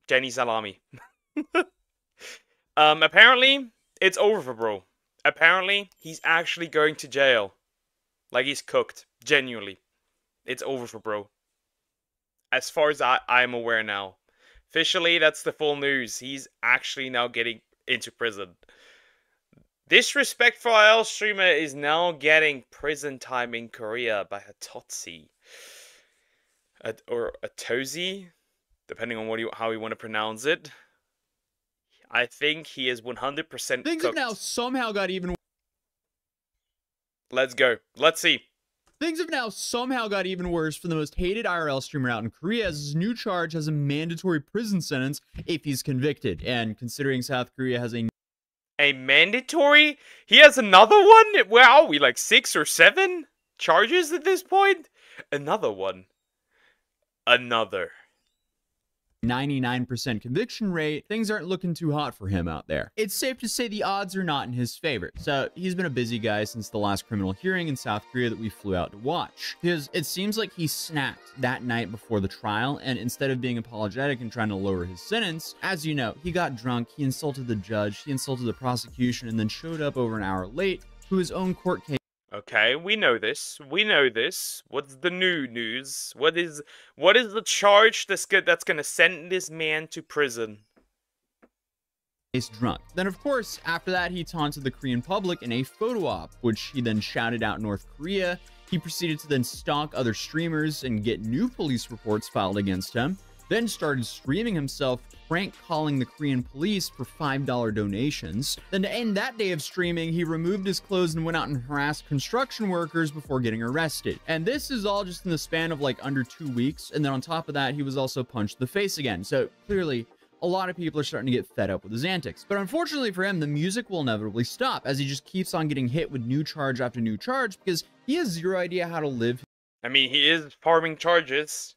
Jenny Salami. Apparently, it's over for bro. Apparently, he's actually going to jail. Like, he's cooked. Genuinely. It's over for bro. As far as I'm aware now. Officially, that's the full news. He's actually now getting into prison. Disrespectful IL streamer is now getting prison time in Korea by Atozy. Or Atozy, depending on how you want to pronounce it. I think he is 100% Things have now somehow got even... Let's go. Let's see. Things have now somehow got even worse for the most hated IRL streamer out in Korea, as his new charge has a mandatory prison sentence if he's convicted. And considering South Korea has a mandatory? He has another one? Where are we? Like 6 or 7 charges at this point? Another one. Another. 99% conviction rate, things aren't looking too hot for him out there. It's safe to say the odds are not in his favor. So he's been a busy guy since the last criminal hearing in South Korea that we flew out to watch. Because it seems like he snapped that night before the trial, and instead of being apologetic and trying to lower his sentence, as you know, he got drunk, he insulted the judge, he insulted the prosecution, and then showed up over an hour late to his own court case. Okay, we know this. We know this. What's the new news? What is the charge that's gonna send this man to prison? He's drunk. Then, of course, after that, he taunted the Korean public in a photo op, which he then shouted out North Korea. He proceeded to then stalk other streamers and get new police reports filed against him. Then started streaming himself, prank calling the Korean police for $5 donations. Then to end that day of streaming, he removed his clothes and went out and harassed construction workers before getting arrested. And this is all just in the span of like under 2 weeks. And then on top of that, he was also punched in the face again. So clearly, a lot of people are starting to get fed up with his antics. But unfortunately for him, the music will inevitably stop as he just keeps on getting hit with new charge after new charge because he has zero idea how to live. I mean, he is farming charges.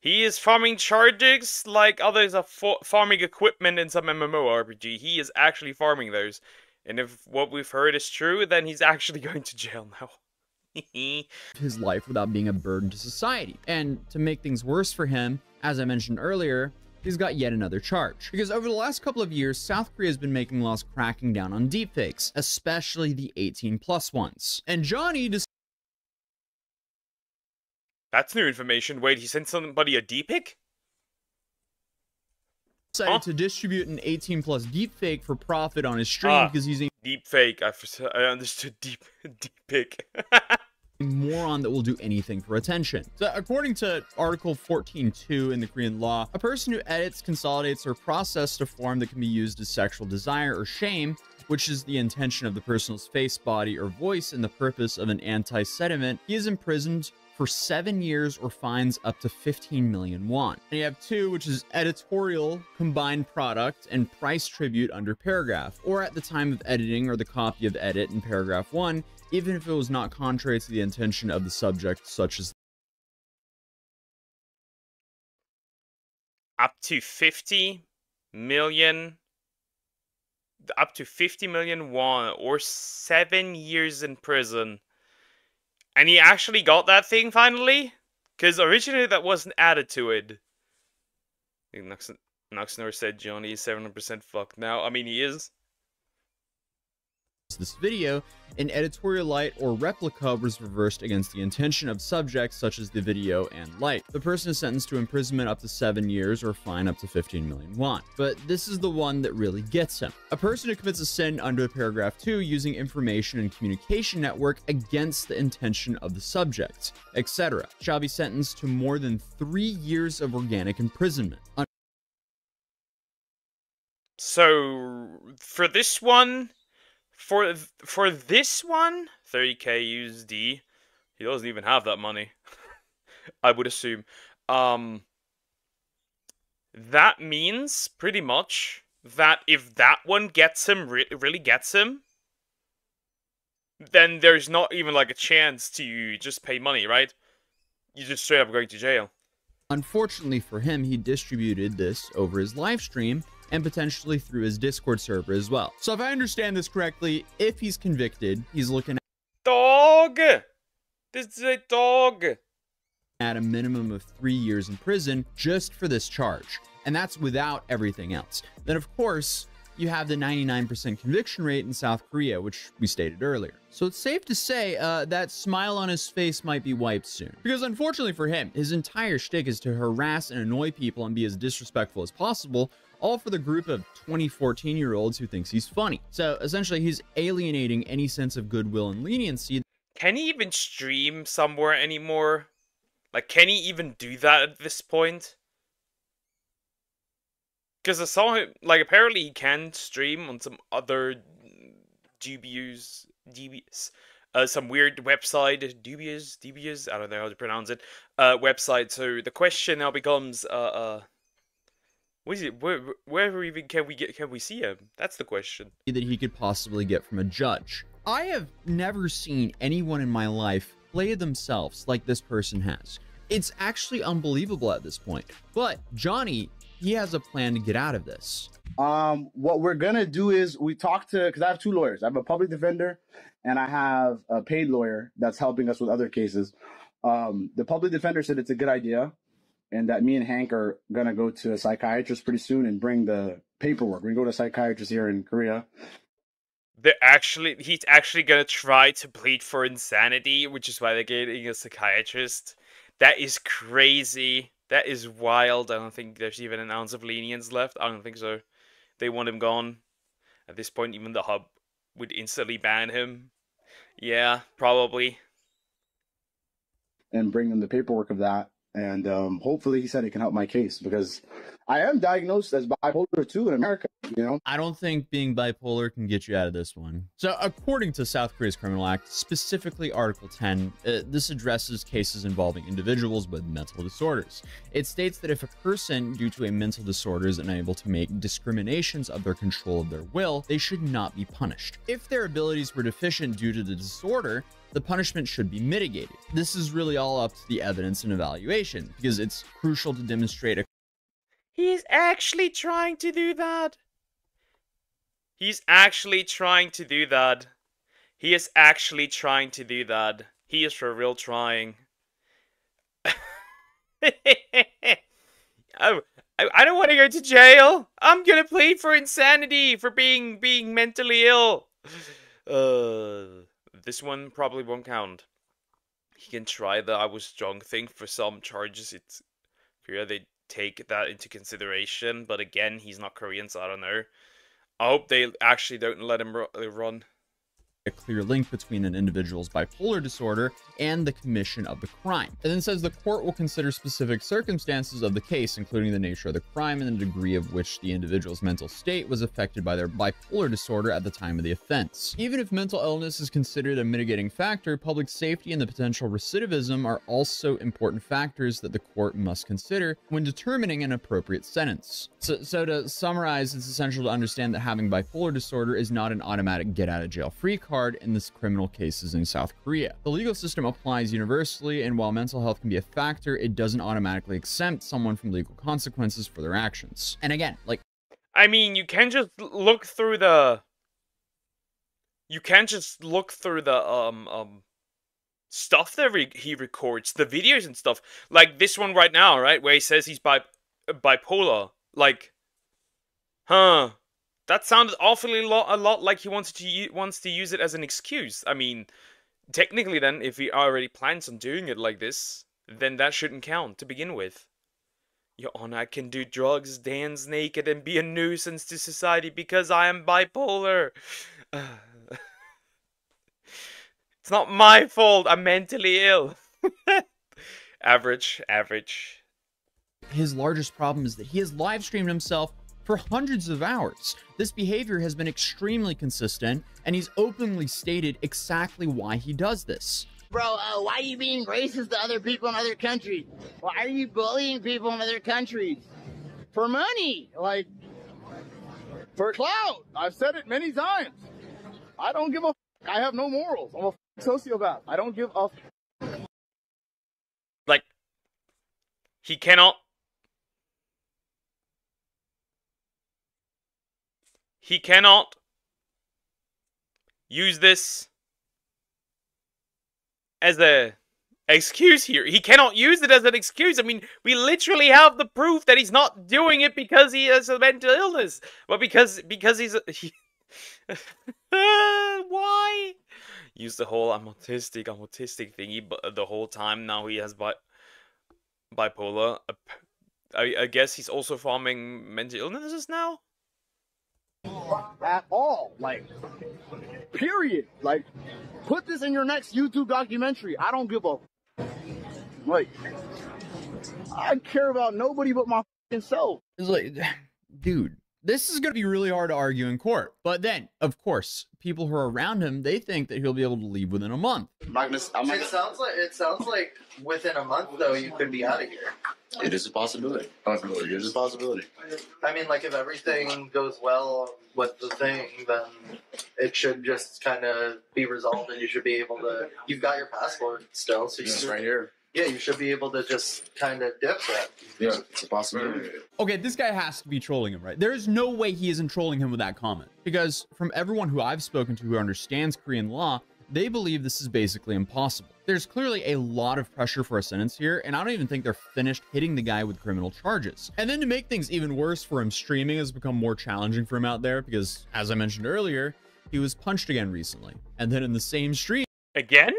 He is farming charges like others are farming equipment in some MMORPG. He is actually farming those. And if what we've heard is true, then he's actually going to jail now. His life without being a burden to society. And to make things worse for him, as I mentioned earlier, he's got yet another charge. Because over the last couple of years, South Korea has been making laws cracking down on deepfakes, especially the 18+ ones. And Johnny That's new information. Wait, he sent somebody a D-pic? decided to distribute an 18+ deepfake for profit on his stream because he's a deepfake. I understood deep-pic. moron that will do anything for attention. So according to Article 14.2 in the Korean law, a person who edits, consolidates, or processes a form that can be used as sexual desire or shame, which is the intention of the person's face, body, or voice in the purpose of an anti-sentiment, he is imprisoned for 7 years or fines up to 15 million won. And you have 2, which is editorial, combined product, and price tribute under paragraph, or at the time of editing or the copy of edit in paragraph 1, even if it was not contrary to the intention of the subject, such as up to 50 million won, or 7 years in prison. And he actually got that thing finally? Because originally that wasn't added to it. I think Nuxnor said Johnny is 700% fucked now. I mean, he is. This video, an editorial light or replica was reversed against the intention of subjects such as the video and light. The person is sentenced to imprisonment up to 7 years or fine up to 15 million won. But this is the one that really gets him. A person who commits a sin under paragraph 2 using information and communication network against the intention of the subject, etc., shall be sentenced to more than 3 years of organic imprisonment. So, for this one... For this one, 30k USD, he doesn't even have that money, I would assume. That means, pretty much, that if that one gets him, really gets him, then there's not even, like, a chance to just pay money, right? You're just straight up going to jail. Unfortunately for him, he distributed this over his live stream, and potentially through his Discord server as well. So if I understand this correctly, if he's convicted, he's looking at dog! This is a dog! At a minimum of 3 years in prison just for this charge. and that's without everything else. Then, of course, you have the 99% conviction rate in South Korea, which we stated earlier. So it's safe to say that smile on his face might be wiped soon. Because unfortunately for him, his entire shtick is to harass and annoy people and be as disrespectful as possible, all for the group of 14-year-olds who thinks he's funny. So essentially, he's alienating any sense of goodwill and leniency. Can he even stream somewhere anymore? Like, can he even do that at this point? Because I saw him, like, apparently he can stream on some other dubious, some weird website, dubious, I don't know how to pronounce it, website. So the question now becomes, what is it? Where even can we see him? That's the question. That he could possibly get from a judge. I have never seen anyone in my life play themselves like this person has. It's actually unbelievable at this point. But Johnny, he has a plan to get out of this. What we're gonna do is we talk to, because I have two lawyers. I have a public defender and I have a paid lawyer that's helping us with other cases. The public defender said it's a good idea and that me and Hank are gonna go to a psychiatrist pretty soon and bring the paperwork. We go to a psychiatrist here in Korea. He's actually gonna try to plead for insanity, which is why they're getting a psychiatrist. That is crazy. That is wild. I don't think there's even an ounce of lenience left. I don't think so. They want him gone. At this point, even the hub would instantly ban him. Yeah, probably. And bring them the paperwork of that. And hopefully he said it can help my case because I am diagnosed as bipolar 2 in America, you know? I don't think being bipolar can get you out of this one. So according to South Korea's Criminal Act, specifically Article 10, this addresses cases involving individuals with mental disorders. It states that if a person due to a mental disorder is unable to make discriminations of their control of their will, they should not be punished. If their abilities were deficient due to the disorder, the punishment should be mitigated. This is really all up to the evidence and evaluation, because it's crucial to demonstrate a... He's actually trying to do that. He's actually trying to do that. He is actually trying to do that. He is for real trying. I don't want to go to jail. I'm gonna plead for insanity for being mentally ill. This one probably won't count. He can try the I was drunk thing for some charges. It's Korea, they take that into consideration, but again, he's not Korean, so I don't know. I hope they actually don't let him run. A clear link between an individual's bipolar disorder and the commission of the crime. And then says the court will consider specific circumstances of the case, including the nature of the crime and the degree of which the individual's mental state was affected by their bipolar disorder at the time of the offense. Even if mental illness is considered a mitigating factor, public safety and the potential recidivism are also important factors that the court must consider when determining an appropriate sentence. So to summarize, it's essential to understand that having bipolar disorder is not an automatic get-out-of-jail-free card in this criminal cases in South Korea. The legal system applies universally, and while mental health can be a factor, it doesn't automatically exempt someone from legal consequences for their actions. And again, like, I mean, you can't just look through the... You can't just look through the, stuff that he records, the videos and stuff. Like this one right now, right? Where he says he's bipolar. Like, huh. That sounded awfully a lot like he wants to use it as an excuse. I mean, technically then, if he already plans on doing it like this, then that shouldn't count to begin with. Your Honor, I can do drugs, dance naked, and be a nuisance to society because I am bipolar. It's not my fault, I'm mentally ill. Average. his largest problem is that he has live streamed himself for hundreds of hours. This behavior has been extremely consistent, and he's openly stated exactly why he does this. Bro, why are you being racist to other people in other countries? Why are you bullying people in other countries? For money, like, for clout. I've said it many times. I don't give a f. I have no morals. I'm a sociopath. I don't give a f. Like, he cannot use this as a excuse here. He cannot use it as an excuse. I mean, we literally have the proof that he's not doing it because he has a mental illness, but because he's why? Use the whole I'm autistic thingy, but the whole time now he has bipolar. I guess he's also farming mental illnesses now. At all, like, period. Like, put this in your next YouTube documentary. I don't give a, like, I care about nobody but my fucking self. It's like, dude, this is going to be really hard to argue in court. But then, of course, people who are around him, they think that he'll be able to leave within a month. It sounds like within a month, though, you could be out of here. It is a possibility. It is a possibility. I mean, like, if everything goes well with the thing, then it should just kind of be resolved, and you should be able to. You've got your passport still, so It's right here. Yeah, you should be able to just kind of dip that. Yeah, it's a possibility. Okay, this guy has to be trolling him, right? There is no way he isn't trolling him with that comment. Because from everyone who I've spoken to who understands Korean law, they believe this is basically impossible. There's clearly a lot of pressure for a sentence here, and I don't even think they're finished hitting the guy with criminal charges. And then to make things even worse for him, streaming has become more challenging for him out there because, as I mentioned earlier, he was punched again recently. And then in the same stream... Again?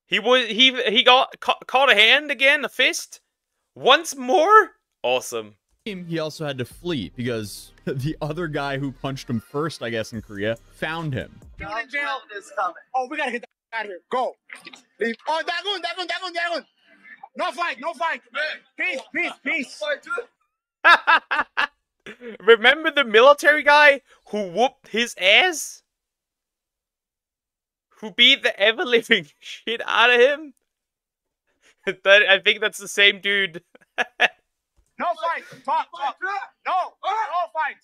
He got caught a hand again, a fist? Once more? Awesome. He also had to flee because the other guy who punched him first, I guess, in Korea, found him. In jail is coming. Oh, we gotta get the out of here. Go. Leave. Oh, Dagon. No fight. Peace. Remember the military guy who whooped his ass? Who beat the ever-living shit out of him? I think that's the same dude. No fight. Talk. No fight.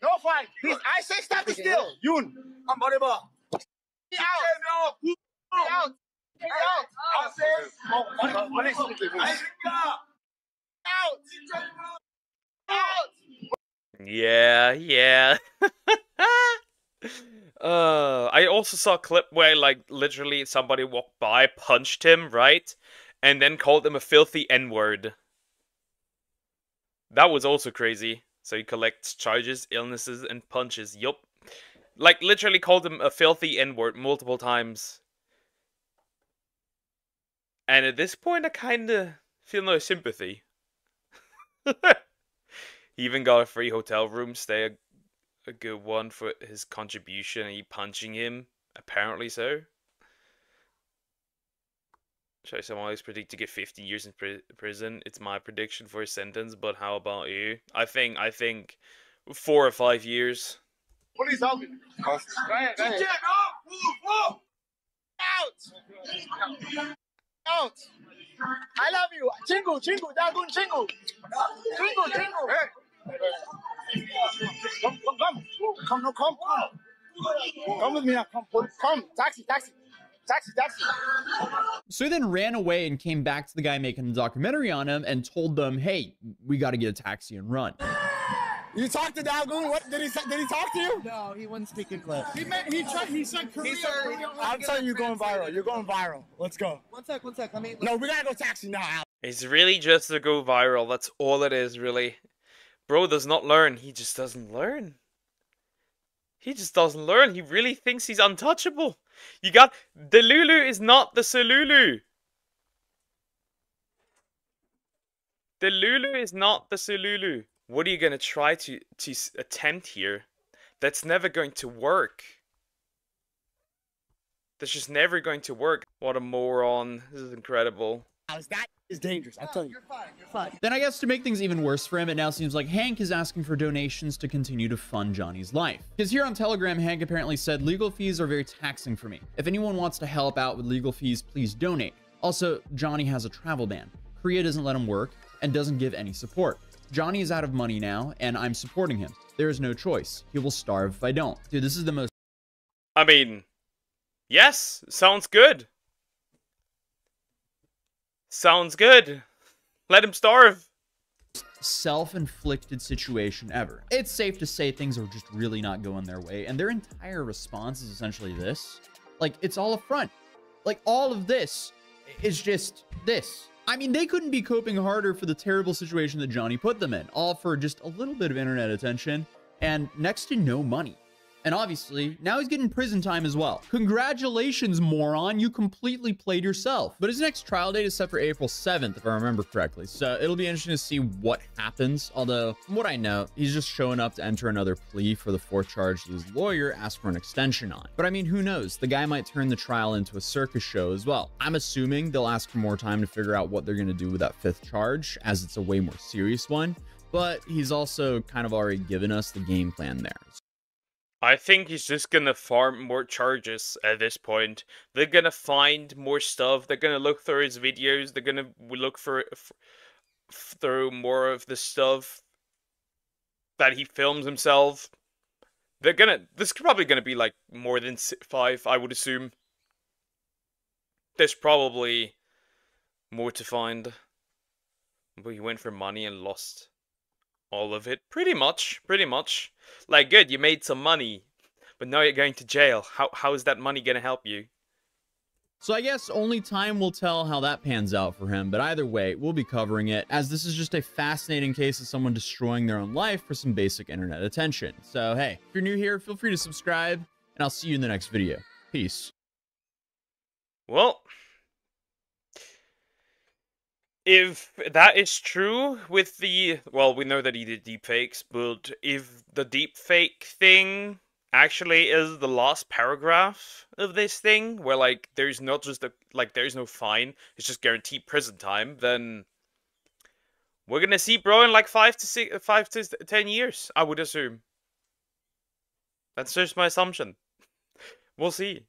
No fight. Please, I say stop it still. Yoon. I'm body ball. Get out. Get out. Yeah. I also saw a clip where, like, literally somebody walked by, punched him, right? And then called him a filthy N-word. That was also crazy. So he collects charges, illnesses, and punches. Yup. Like, literally called him a filthy N-word multiple times. And at this point, I kinda feel no sympathy. He even got a free hotel room stay, a good one for his contribution, and he punching him. Apparently so. Somali's predict to get 50 years in prison. It's my prediction for his sentence, but how about you? I think 4 or 5 years. What are you talking? Go ahead. Out. I love you. Chingu, Dagun, Chingu. Hey. Come. Come with me now. Come. Taxi. So he then ran away and came back to the guy making the documentary on him and told them, hey, we got to get a taxi and run. You talked to Dagun? What did he talk to you? No, he wouldn't speak English. He said Korea. I'm telling you, you're going viral. You're going viral. Let's go. One sec. No, we gotta go taxi now, Al. It's really just to go viral. That's all it is, really. Bro does not learn. He just doesn't learn. He really thinks he's untouchable. You got... The Lulu is not the Sululu. The Lulu is not the Sululu. What are you going to try to attempt here? That's never going to work. That's just never going to work. What a moron. This is incredible. That is dangerous. I'm telling you. You're fine. Then I guess to make things even worse for him, it now seems like Hank is asking for donations to continue to fund Johnny's life. Because here on Telegram, Hank apparently said, legal fees are very taxing for me. If anyone wants to help out with legal fees, please donate. Also, Johnny has a travel ban. Korea doesn't let him work and doesn't give any support. Johnny is out of money now, and I'm supporting him. There is no choice. He will starve if I don't. Dude, this is the most... I mean, yes, sounds good. Sounds good. Let him starve. self-inflicted situation ever. It's safe to say things are just really not going their way, and their entire response is essentially this. Like, it's all a front. Like, all of this is just this. I mean, they couldn't be coping harder for the terrible situation that Johnny put them in, all for just a little bit of internet attention and next to no money. And obviously, now he's getting prison time as well. Congratulations, moron. You completely played yourself. But his next trial date is set for April 7th, if I remember correctly. So it'll be interesting to see what happens. Although, from what I know, he's just showing up to enter another plea for the 4th charge that his lawyer asked for an extension on. But I mean, who knows? The guy might turn the trial into a circus show as well. I'm assuming they'll ask for more time to figure out what they're going to do with that 5th charge, as it's a way more serious one. But he's also kind of already given us the game plan there. I think he's just gonna farm more charges at this point. They're gonna find more stuff. They're gonna look through his videos. They're gonna look through more of the stuff that he films himself. This is probably gonna be like more than 5, I would assume. There's probably more to find. But he went for money and lost all of it. Pretty much. Like, good, you made some money, but now you're going to jail. How is that money gonna help you? So I guess only time will tell how that pans out for him, but either way, we'll be covering it, as this is just a fascinating case of someone destroying their own life for some basic internet attention. So hey, if you're new here, feel free to subscribe, and I'll see you in the next video. Peace. Well, if that is true with the... Well, we know that he did deepfakes, but if the deepfake thing actually is the last paragraph of this thing, where, like, there's not just there's no fine, it's just guaranteed prison time, then we're gonna see bro in like 5 to 10 years, I would assume. That's just my assumption. We'll see.